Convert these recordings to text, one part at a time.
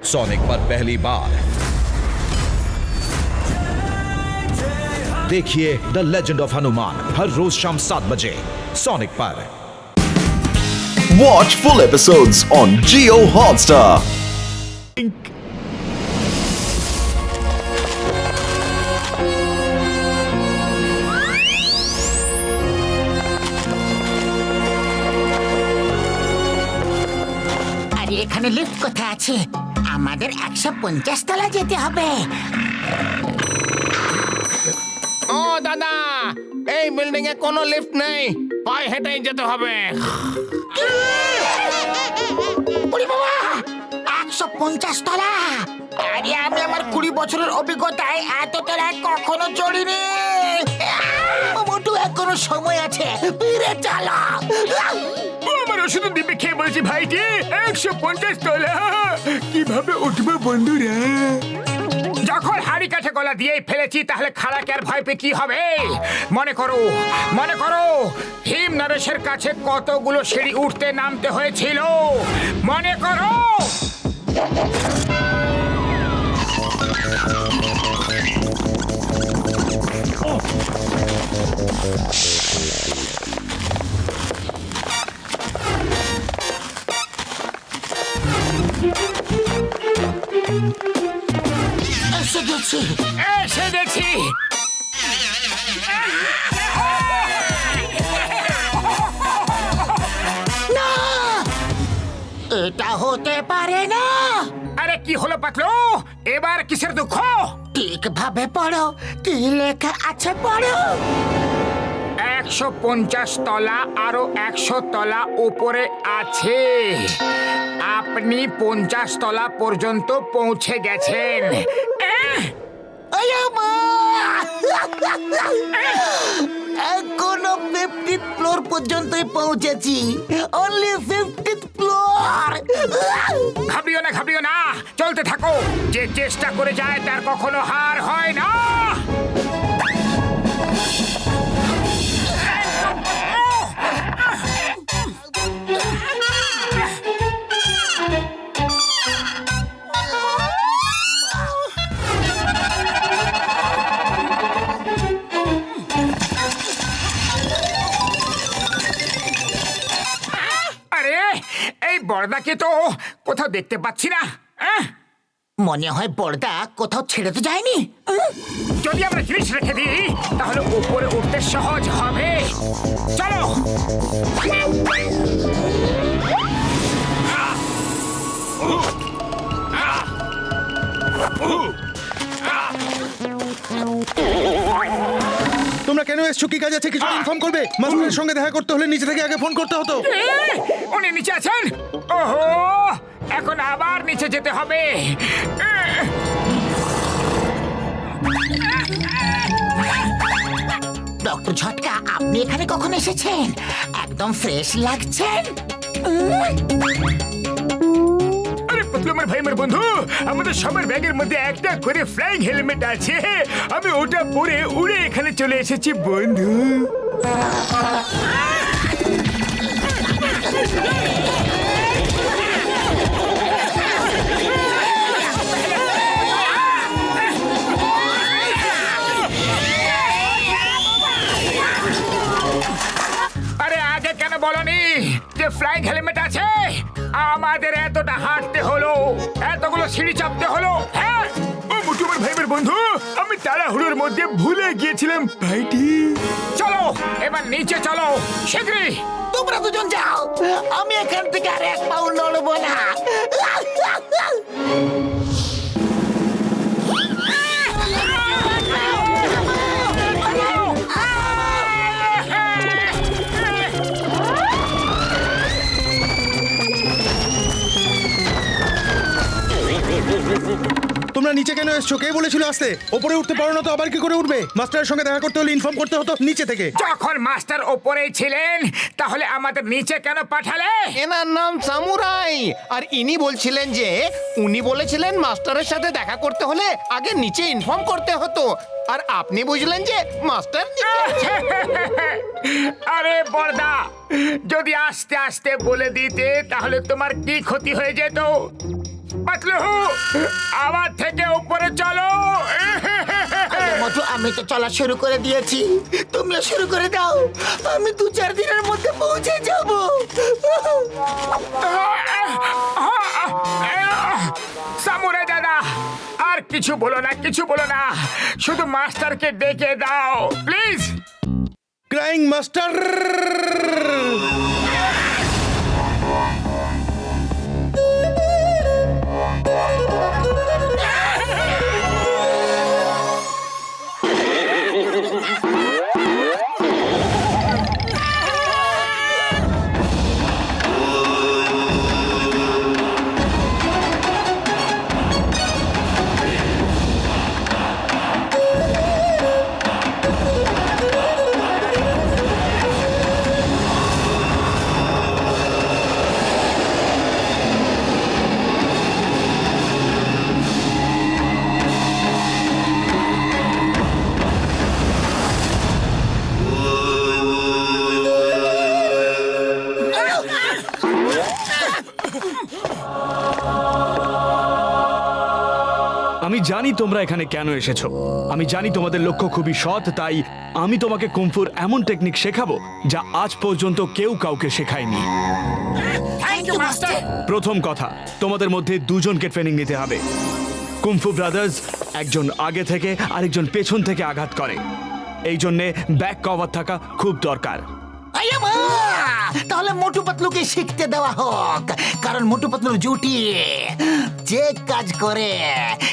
Sonic पर पहली बार देखिए द लेजेंड ऑफ हनुमान हर रोज शाम 7 बजे सोनिक पर। Watch full episodes on Jio Hotstar. আরে এখানে লিফট কোথায় আছে? আমাদের 150 তলা যেতে হবে। ও দাদা, এই বিল্ডিং এ কোনো লিফট নেই, পায়ে হেঁটেই যেতে হবে। ওরে বাবা, 150 তলা! আরে আমি আমার 20 বছরের অভিজ্ঞতায় এত তলায় কখনো চড়িনি। মোটু এখনো সময় আছে, ফিরে চালা। আমার ওষুধ দিবে খেয়ে বলছি ভাইটি 150 তলা কিভাবে উঠবো বন্ধুরা? যখন হাড়ি কাঠে গলা দিয়েই ফেলেছি তাহলে খাড়াকে আর ভয় পেয়ে কি হবে? মনে করো হিম নরেশের কাছে কতগুলো সিঁড়ি উঠতে নামতে হয়েছিল। মনে করো। এসে গেছি। না, এটা হতে পারে না। আরে কি হলো পাতলু? এবার কিসের দুঃখ? ঠিকভাবে পড়ো, কি লেখা আছে পড়ো। 150 তলা আরো 100 তলা উপরে আছে। আপনি 50 তলা পর্যন্ত পৌঁছে গেছেন। এখনো 50th ফ্লোর পর্যন্তই পৌঁছেছি। Only 50th floor. ঘাবড়িও না, চলতে থাকো। যে চেষ্টা করে যায় তার কখনো হার হয় না। এই বড়দাকে তো কোথাও দেখতে পাচ্ছি না। মনে হয় পর্দা কোথাও ছেড়ে তো যায়নি। যদি আমরা জিনিস রেখে দিই তাহলে উপরে উঠতে সহজ হবে। চলো। তোমরা কেন এসছো? কি কাজ আছে? কিছু ইনফর্ম করবে। মাস্টারের সঙ্গে দেখা করতে হলে নিচে থেকে আগে ফোন করতে হতো। উনি নিচে আছেন? ওহো, এখন আবার নিচে যেতে হবে। ডক্টর ঝটকা, আপনি এখানে কখন এসেছেন? একদম ফ্রেশ লাগছেন। আরে পাতলু আমার ভাই, আমার বন্ধু, আমাদের সবার ব্যাগের মধ্যে একটা করে ফ্লাইং হেলমেট আছে। আমি ওটা পরে উড়ে এখানে চলে এসেছি বন্ধু। আরে আগে কেন বলনি যে ফ্লাইং হেলমেট আছে? আমাদের এতটা হাঁটতে হলো, এতগুলো সিঁড়ি চাপতে হলো। হ্যাঁ, ও মোটু আমার ভাইয়ের বন্ধু, আমি তাড়াহুড়োর মধ্যে ভুলে গিয়েছিলাম ভাইটি। চলো এবার নিচে চলো, শীঘ্রই। তোমরা দুজন যাও, আমি এখান থেকে আর এক পাও নড়বো না। তোমরা নিচে কেন এসছো? কে বলেছিল আসতে? ওপরে উঠতে পারো না তো আবার কি করে উঠবে? মাস্টারের সঙ্গে দেখা করতে হলে ইনফর্ম করতে হতো নিচে থেকে। যখন মাস্টার ওপরেই ছিলেন তাহলে আমাদের নিচে কেন পাঠালে? এনার নাম সামুরাই, আর ইনি বলছিলেন যে উনি বলেছিলেন মাস্টারের সাথে দেখা করতে হলে আগে নিচে ইনফর্ম করতে হতো, আর আপনি বুঝলেন যে মাস্টার নিচে আছে। আরে বড়দা, যদি আস্তে আস্তে বলে দিতে তাহলে তোমার কি ক্ষতি হয়ে যেত? পাতলু আমার থেকে উপরে চলো। আরে মোটু, আমি তো চলা শুরু করে দিয়েছি, তুমিও শুরু করে দাও। আমি 2-4 দিনের মধ্যে পৌঁছে যাব। সামুরাই দাদা, আর কিছু বলো না, কিছু বলো না, শুধু মাস্টারকে ডেকে দাও প্লিজ। Crying master! আমি জানি তোমরা এখানে কেন এসেছো। আমি জানি তোমাদের লক্ষ্য খুবই সৎ, তাই আমি তোমাকে কুমফুর এমন টেকনিক শেখাবো যা আজ পর্যন্ত কেউ কাউকে শেখায়নি। Thank you master. প্রথম কথা, তোমাদের মধ্যে দুজনকে ট্রেনিং নিতে হবে। কুমফু ব্রাদার্স একজন আগে থেকে আরেকজন পেছন থেকে আঘাত করে, এই জন্যে ব্যাক কভার থাকা খুব দরকার। আয়া মা! তাহলে মোটু পাতলুকে শিখতে দেওয়া হোক, কারণ মোটু পাতলুর জুটি যে কাজ করে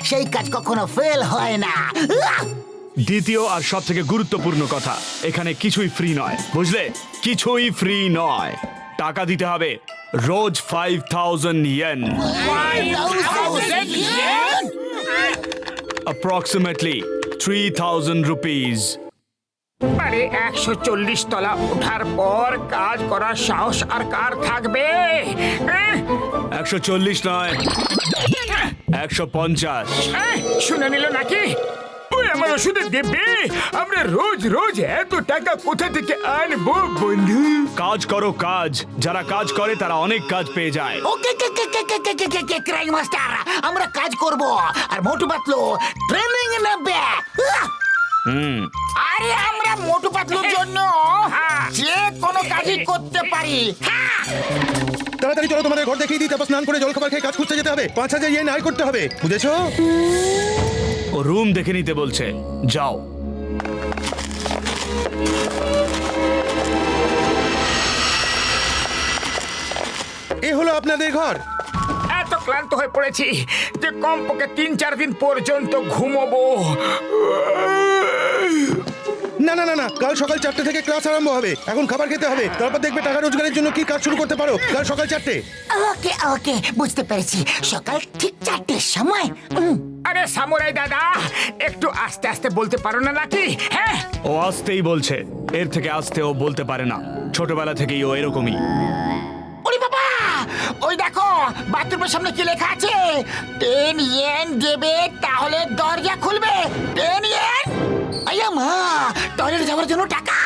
সেই কাজ কখনো ফেল হয় না। দ্বিতীয় আর সব থেকে গুরুত্বপূর্ণ কথা, এখানে কিছুই ফ্রি নয়, বুঝলে? কিছুই ফ্রি নয়, টাকা দিতে হবে রোজ 5000 ইয়েন, approximately 3000 rupees। আরে 140 তলা ওঠার পর কাজ করার সাহস আর কার থাকবে? 140 নয়, 150। শুনে নিল নাকি? ওই আমার ওষুধে দেবে। আমরা রোজ রোজ এত টাকা কোথা থেকে আনবো বন্ধু? কাজ করো কাজ, যারা কাজ করে তারা অনেক কাজ পেয়ে যায়। ওকে কে কে কে কে কে কে কে কে ক্রাইং মাস্টার, আমরা কাজ করব আর মোটু পাতলু ট্রেনিং নেবে। আরে আমরা মোটু পাতলুর জন্য যে কোনো কাজই করতে পারি। তাড়াতাড়ি চলো, তোমাদের ঘর দেখিয়ে দিই, তারপর স্নান করে জলখাবার খেয়ে কাজ খুঁজতে যেতে হবে। 5000 ইয়েন আয় করতে হবে, বুঝেছো? ও রুম দেখে নিতে বলছে, যাও। এ হলো আপনাদের ঘর। এত ক্লান্ত হয়ে পড়েছি যে কমপক্ষে 3-4 দিন পর্যন্ত ঘুমোবো। না না না না, কাল সকাল 4টে থেকে ক্লাস আরম্ভ হবে। এখন খাবার খেতে হবে, তারপর দেখবে টাকা রোজগারের জন্য কি কাজ শুরু করতে পারো। কাল সকাল 4টে। ওকে ওকে, বুঝতে পেরেছি। সকাল ঠিক 4টের সময়। আরে সামুরাই দাদা, একটু আস্তে আস্তে বলতে পারো না নাকি? হ্যাঁ, ও আসতেই বলছে, এর থেকে আস্তে ও বলতে পারে না, ছোটবেলা থেকেই ও এরকমই। ওরে বাবা, ওই দেখো বাথরুমের সামনে কি লেখা আছে? 10 ইয়েন দেবে তাহলে দরজা খুলবে। 10 ইয়েন? আয়া মা, টয়লেট যাওয়ার জন্য টাকা।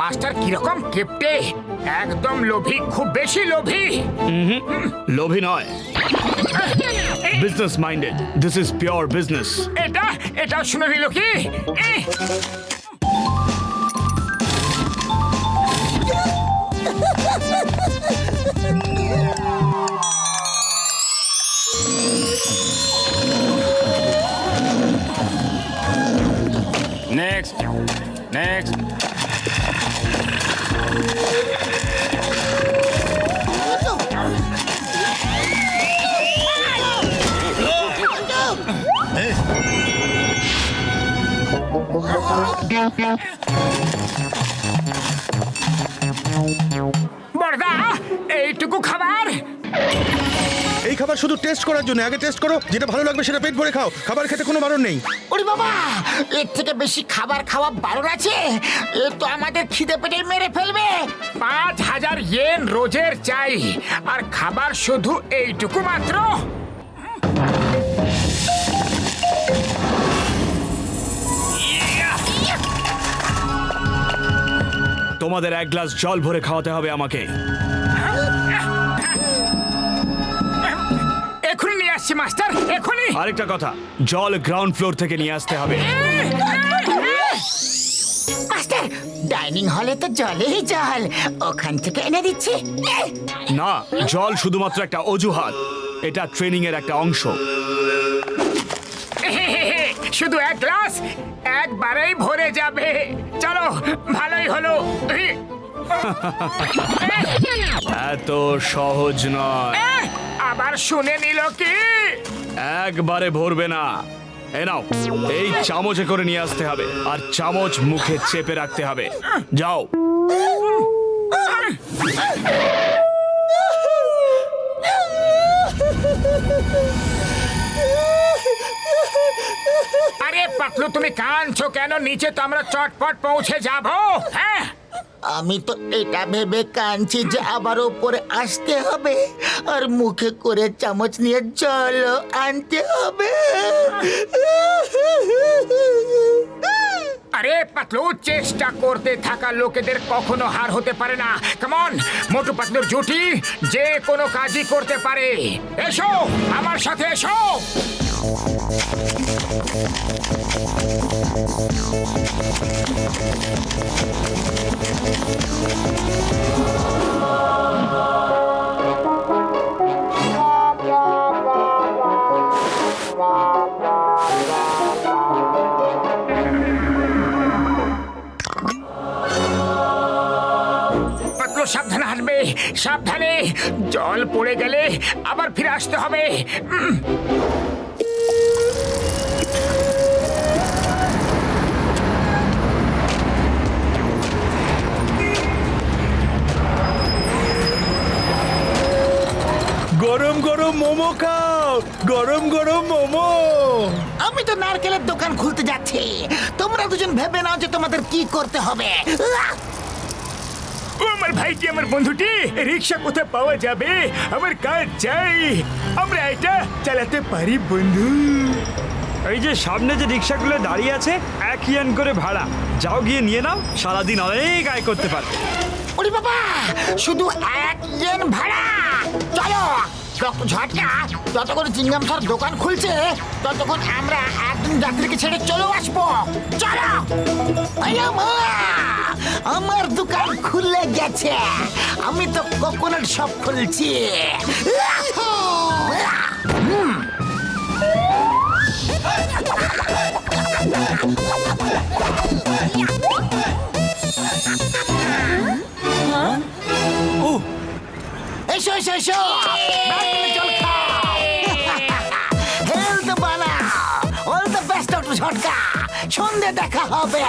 মাস্টার কিরকম কেপটে, একদম লোভী, খুব বেশি লোভী। লোভী নয়, business minded. This is pure business. এটা শুনে নিল কি? Next. Next. বড়দা, এইটুকু খাবার? এই খাবার শুধু টেস্ট করার জন্য। আগে টেস্ট করো, যেটা ভালো লাগবে সেটা পেট ভরে খাও। খাবার খেতে কোনো বারণ নেই। ওরে বাবা, এর থেকে বেশি খাবার খাওয়া বারণ আছে? এ তো আমাদের খিদে পেটে মেরে ফেলবে। 5000 ইয়েন রোজের চাই, আর খাবার শুধু এইটুকু মাত্র। তোমাদের 1 গ্লাস জল ভরে খাওয়াতে হবে আমাকে। এখনই নিয়ে আসছি মাস্টার এখনই। আরেকটা কথা, জল গ্রাউন্ড ফ্লোর থেকে নিয়ে আসতে হবে। মাস্টার ডাইনিং হলে তো জলেই জল, ওখান থেকে এনে দিচ্ছি। না, জল শুধুমাত্র একটা অজুহাত, এটা ট্রেনিং এর একটা অংশ। শুধু এক গ্লাস একবারেই ভরে যাবে। চলো, ভালোই হলো। এত সহজ নয়। আবার শুনে নিল কি? একবারে ভরবে না। এ নাও, এই চামচে করে নিয়ে আসতে হবে, আর চামচ মুখে চেপে রাখতে হবে। যাও। আরে পাতলু, তুমি কাঁদছো কেন? নিচে তো আমরা চটপট পৌঁছে যাব। হ্যাঁ, আমি তো এটা ভেবে কাঁদছি যে আবার উপরে আসতে হবে আর মুখে করে চামচ নিয়ে জল আনতে হবে। আরে পাতলু, চেষ্টা করতে থাকা লোকেদের কখনো হার হতে পারে না। কেমন মোটু পাতলুর জুটি যে কোনো কাজই করতে পারে। এসো আমার সাথে, এসো। পাতলু সাবধানে হাঁটবে, সাবধানে। জল পড়ে গেলে আবার ফিরে আসতে হবে। গরম গরম মোমো খাও, গরম গরম মোমো। আমি তো নারকেলের দোকান খুলতে যাচ্ছি, তোমরা দুজন ভেবে নাও যে তোমাদের কি করতে হবে। ও আমার ভাইটি, আমার বন্ধুটি, রিক্সা কোথায় পাওয়া যাবে? আমার কাজ চাই, আমরা এটা চালাতে পারি বন্ধু। এই যে সামনে যে রিক্সাগুলো দাঁড়িয়ে আছে, 1 ইয়েন করে ভাড়া। যাও গিয়ে নিয়ে নাও, সারাদিন অনেক আয় করতে পারবে। ওরে বাবা, শুধু 1 ইয়েন ভাড়া? চলো ডক্টর ঝটকা যতক্ষণ চিংগাম স্যার দোকান খুলছে ততক্ষণ আমরা একজন যাত্রীকে ছেড়ে চলে আসবো। চলো। আয়া মা, আমার দোকান খুলে গেছে, আমি তো কোকোনাট শপ খুলছি। এসো এসো এসো, নারকেলের জল খাও, হেলথ বানাও। অল দ্য বেস্ট ডক্টর ঝটকা, সন্ধে দেখা হবে।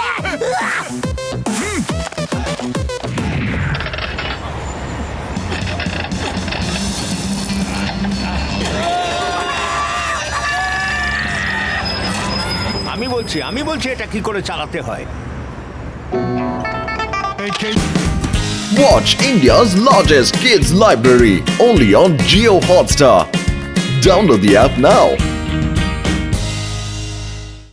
আমি বলছি এটা কি করে চালাতে হয়। Watch India's largest kids library only on Jio Hotstar. Download the app now.